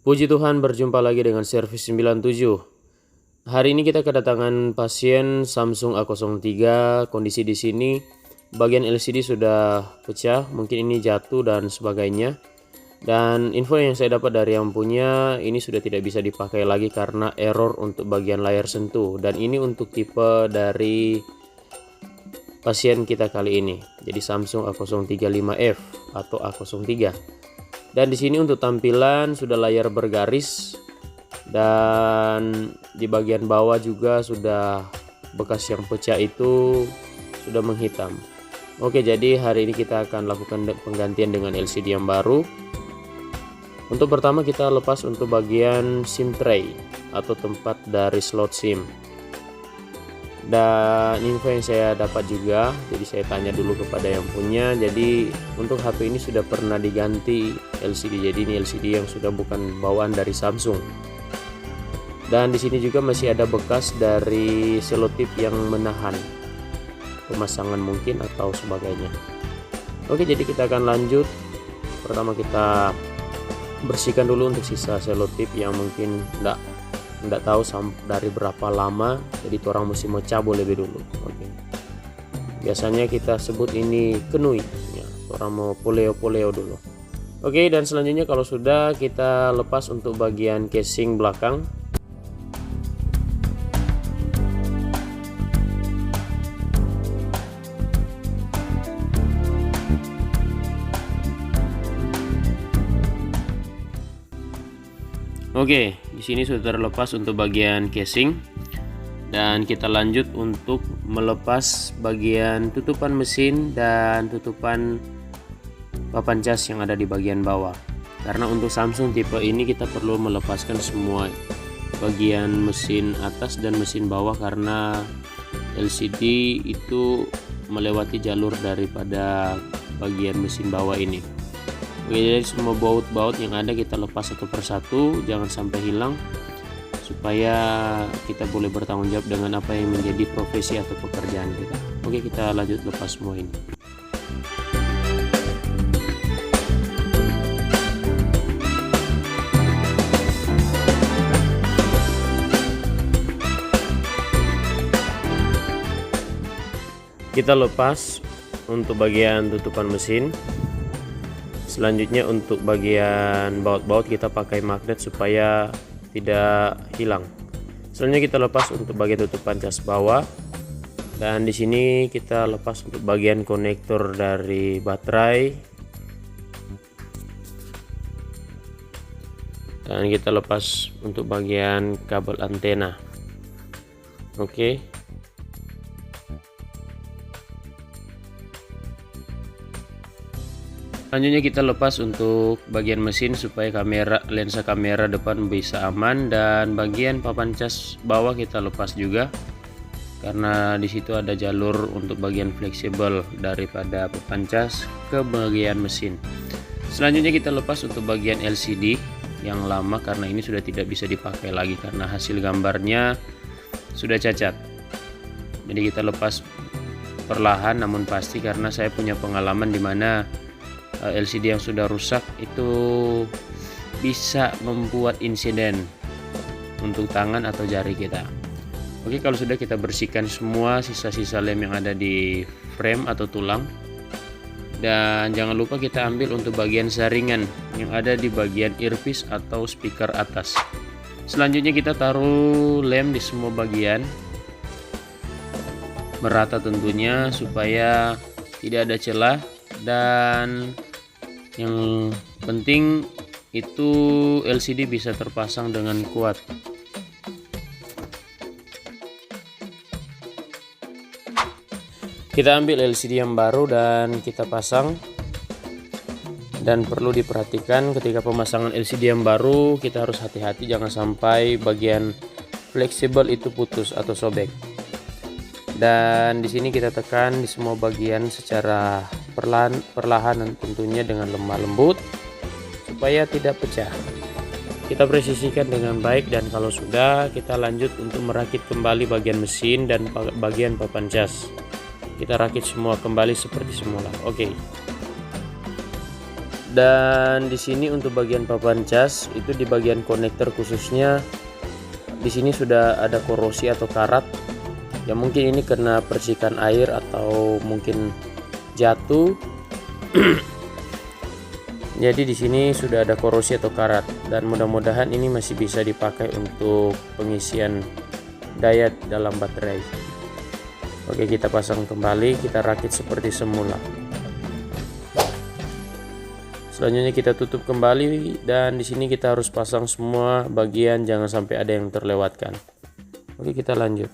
Puji Tuhan, berjumpa lagi dengan Servis 97. Hari ini kita kedatangan pasien Samsung A03. Kondisi di sini bagian LCD sudah pecah, mungkin ini jatuh dan sebagainya. Dan info yang saya dapat dari yang punya, ini sudah tidak bisa dipakai lagi karena error untuk bagian layar sentuh. Dan ini untuk tipe dari pasien kita kali ini. Jadi Samsung A035F atau A03. Dan di sini untuk tampilan sudah layar bergaris dan di bagian bawah juga sudah bekas yang pecah itu sudah menghitam. Oke, jadi hari ini kita akan lakukan penggantian dengan LCD yang baru. Untuk pertama kita lepas untuk bagian SIM tray atau tempat dari slot SIM. Dan info yang saya dapat juga, jadi saya tanya dulu kepada yang punya. Jadi untuk HP ini sudah pernah diganti LCD, jadi ini LCD yang sudah bukan bawaan dari Samsung. Dan di sini juga masih ada bekas dari selotip yang menahan pemasangan mungkin atau sebagainya. Oke, jadi kita akan lanjut. Pertama kita bersihkan dulu untuk sisa selotip yang mungkin tidak tahu dari berapa lama, jadi orang mesti mencabut lebih dulu. Oke. Biasanya kita sebut ini kenui ya, orang mau poleo dulu. Oke, dan selanjutnya kalau sudah kita lepas untuk bagian casing belakang. Oke, di sini sudah terlepas untuk bagian casing dan kita lanjut untuk melepas bagian tutupan mesin dan tutupan papan cas yang ada di bagian bawah. Karena untuk Samsung tipe ini kita perlu melepaskan semua bagian mesin atas dan mesin bawah karena LCD itu melewati jalur daripada bagian mesin bawah ini. Oke, jadi semua baut-baut yang ada kita lepas satu persatu, jangan sampai hilang supaya kita boleh bertanggung jawab dengan apa yang menjadi profesi atau pekerjaan kita. Oke, kita lanjut lepas semua ini. Kita lepas untuk bagian tutupan mesin. Selanjutnya untuk bagian baut-baut kita pakai magnet supaya tidak hilang. Selanjutnya kita lepas untuk bagian tutupan cas bawah. Dan di sini kita lepas untuk bagian konektor dari baterai. Dan kita lepas untuk bagian kabel antena. Oke. Selanjutnya kita lepas untuk bagian mesin supaya lensa kamera depan bisa aman, dan bagian papan cas bawah kita lepas juga karena di situ ada jalur untuk bagian fleksibel daripada papan cas ke bagian mesin. Selanjutnya kita lepas untuk bagian LCD yang lama karena ini sudah tidak bisa dipakai lagi karena hasil gambarnya sudah cacat. Jadi kita lepas perlahan namun pasti karena saya punya pengalaman di mana LCD yang sudah rusak itu bisa membuat insiden untuk tangan atau jari kita. Oke, kalau sudah kita bersihkan semua sisa-sisa lem yang ada di frame atau tulang. Dan jangan lupa kita ambil untuk bagian saringan yang ada di bagian earpiece atau speaker atas. Selanjutnya kita taruh lem di semua bagian merata tentunya supaya tidak ada celah, dan yang penting itu LCD bisa terpasang dengan kuat. Kita ambil LCD yang baru dan kita pasang. Dan perlu diperhatikan ketika pemasangan LCD yang baru kita harus hati-hati jangan sampai bagian fleksibel itu putus atau sobek. Dan di sini kita tekan di semua bagian secara perlahan dan tentunya dengan lemah lembut supaya tidak pecah. Kita presisikan dengan baik, dan kalau sudah kita lanjut untuk merakit kembali bagian mesin dan bagian papan cas. Kita rakit semua kembali seperti semula. Oke. Dan di sini untuk bagian papan cas itu di bagian konektor khususnya di sini sudah ada korosi atau karat. Ya mungkin ini kena percikan air atau mungkin jatuh. Jadi di sini sudah ada korosi atau karat dan mudah-mudahan ini masih bisa dipakai untuk pengisian daya dalam baterai. Oke, kita pasang kembali, kita rakit seperti semula. Selanjutnya kita tutup kembali dan di sini kita harus pasang semua bagian, jangan sampai ada yang terlewatkan. Oke, kita lanjut.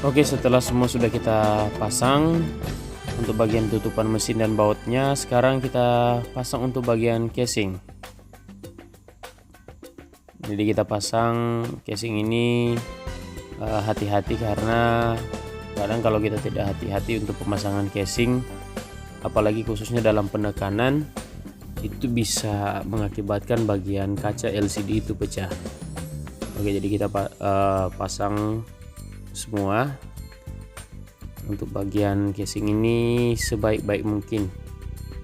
Oke, setelah semua sudah kita pasang untuk bagian tutupan mesin dan bautnya, sekarang kita pasang untuk bagian casing. Jadi kita pasang casing ini hati-hati karena kadang kalau kita tidak hati-hati untuk pemasangan casing, apalagi khususnya dalam penekanan, itu bisa mengakibatkan bagian kaca LCD itu pecah. Oke, jadi kita pasang semua untuk bagian casing ini sebaik-baik mungkin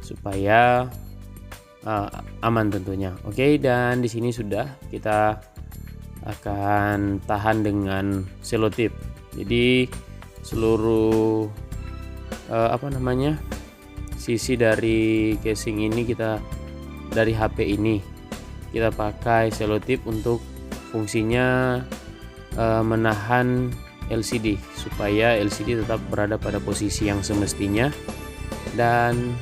supaya aman tentunya. Oke, dan di sini sudah kita akan tahan dengan selotip. Jadi seluruh sisi dari casing ini dari HP ini kita pakai selotip untuk fungsinya menahan LCD supaya LCD tetap berada pada posisi yang semestinya dan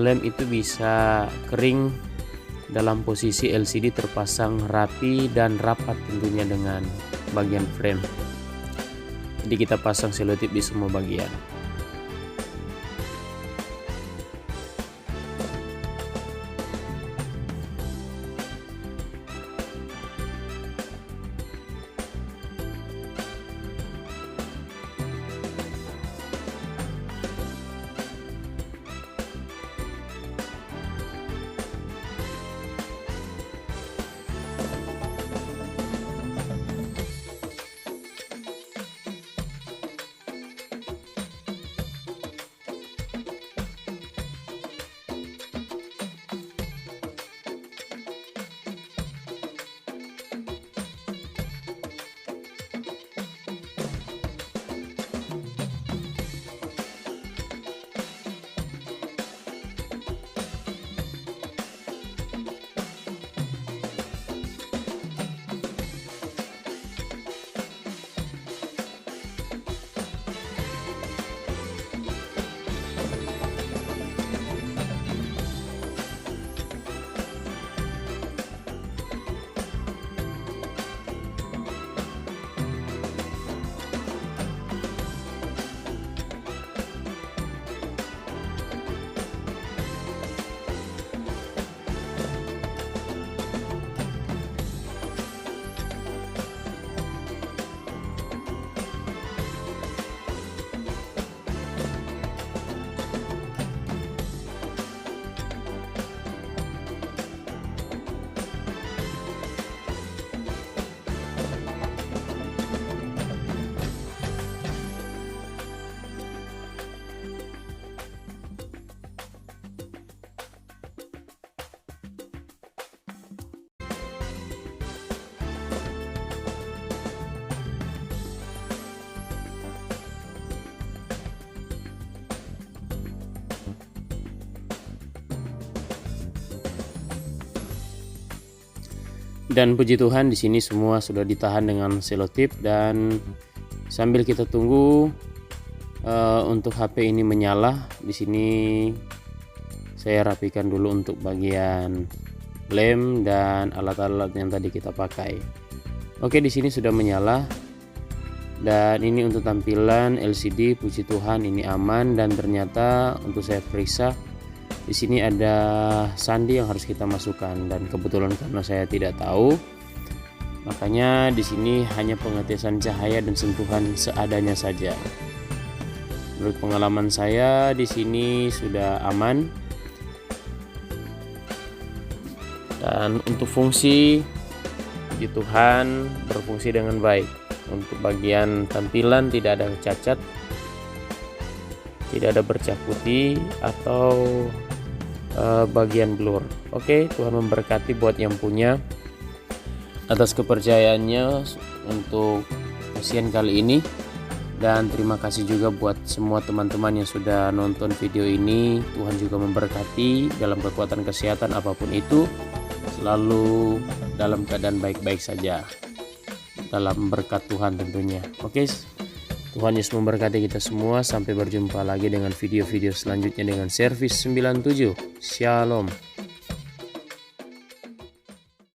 lem itu bisa kering dalam posisi LCD terpasang rapi dan rapat tentunya dengan bagian frame. Jadi kita pasang selotip di semua bagian. Dan puji Tuhan di sini semua sudah ditahan dengan selotip, dan sambil kita tunggu untuk HP ini menyala, di sini saya rapikan dulu untuk bagian lem dan alat-alat yang tadi kita pakai. Oke, di sini sudah menyala. Dan ini untuk tampilan LCD, puji Tuhan ini aman. Dan ternyata untuk saya periksa di sini ada sandi yang harus kita masukkan, dan kebetulan karena saya tidak tahu, makanya di sini hanya pengetesan cahaya dan sentuhan seadanya saja. Menurut pengalaman saya di sini sudah aman. Dan untuk fungsi, puji Tuhan berfungsi dengan baik. Untuk bagian tampilan tidak ada cacat, tidak ada bercak putih atau bagian blur. Oke, Tuhan memberkati buat yang punya atas kepercayaannya untuk ujian kali ini. Dan terima kasih juga buat semua teman-teman yang sudah nonton video ini. Tuhan juga memberkati dalam kekuatan kesehatan apapun itu, selalu dalam keadaan baik-baik saja, dalam berkat Tuhan tentunya. Oke, Tuhan Yesus memberkati kita semua. Sampai berjumpa lagi dengan video-video selanjutnya dengan Servis 97. Shalom.